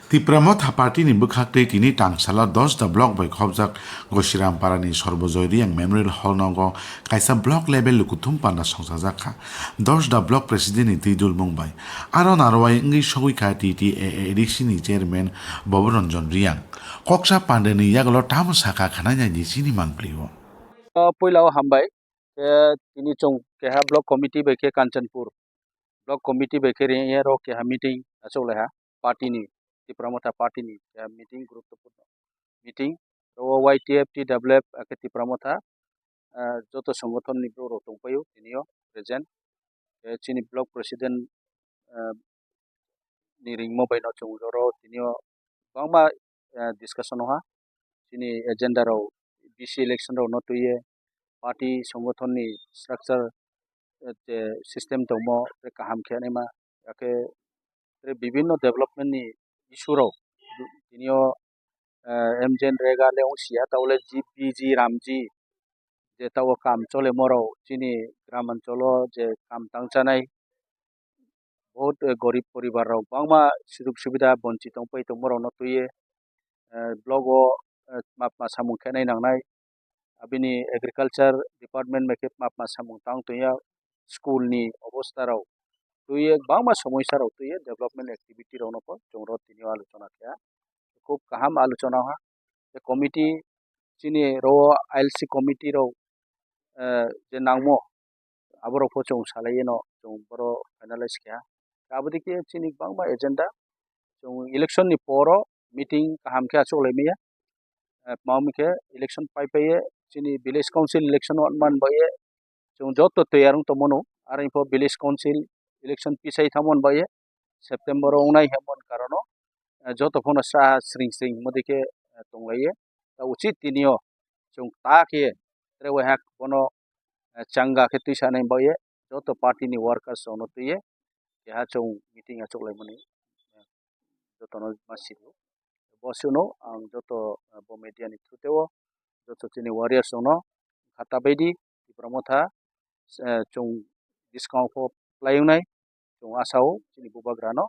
Tipramo party ni bukhakte tini tangsala 10 da block by khobjak Goshiram parani Sorbojoy Riang Memorial Hall nago kaisa block level lukutum panda songsajaka 10 da block president ni Tidul Mumbai aron arwai ngi sogui ka TTA ni chairman Boboranjan Riang koksa pandani yaglo tam saka khananya ni sini mangpliwo Poilao hambai tini chong keha block committee beke Kanchanpur block committee beke ro keha meeting achole ha party ni Tipramotha party ni keha meeting গুরুত্বপূর্ণ meeting ro YTF TWF ake Tipramotha joto সংগঠন ni bro tongpayo tinio present chini block president ni ringmo baino chong ro tinio bangma discussion ha chini agenda ro BC election ro no tuye party সংগঠন ni structure system dongmo kaham khenema yake বিভিন্ন development ni issue ro tinio MJN rega leong sia taule GPG ramji je tawo kam chole moro chini গ্রামাঞ্চলো যে কাম তাংচানাই বহুত গরিব পরিবার rock বাংমা সুযোগ সুবিধা বঞ্চিত পই তো মরো নতুয়ে ব্লগ ও মাপমা সামুং খেনাই নাংনাই আবিনি এগ্রিকালচার ডিপার্টমেন্ট মেকে মাপমা সামুং তাং তুইয়া স্কুল ni অবস্থা রাও তুইয়ে বাংমা সমস্যা রাও তুইয়ে ডেভেলপমেন্ট অ্যাক্টিভিটি রাও নকো জংরো তিনিও আলোচনা খেয়া খুব কাহাম আলোচনা হা কমিটি চিনি रो आईएलसी कमिटी रो जे नांगमो आबरो पोचों सालाये नो जों बरो फाइनलाइज किया आबदी के चिनी बांगमा एजेंडा जों इलेक्शन नि पोरो मीटिंग काहाम के आचोले मिया माउमी के इलेक्शन पाइपये चिनी विलेज काउंसिल इलेक्शन मान बाये जों जतो तैयारं तो मनो आरो इफो विलेज काउंसिल इलेक्शन पिसाई थामन बाये सेप्टेम्बर उनाय हेमन कारणो जतो फोन सा स्रिंग स्रिंग मदिके तंगलाये उचित तिनियो जों ताके रे वहाक कोनो चंगा के तुइसा नै बाये जतो पार्टी नि workers ono tuye keha chong meeting achok lai mani joto no masiru bosino ang joto bo media ni thuteo joto chini warriors ono khata baidi Tipramotha chong discount ko playungnai chong asao chini bubagrano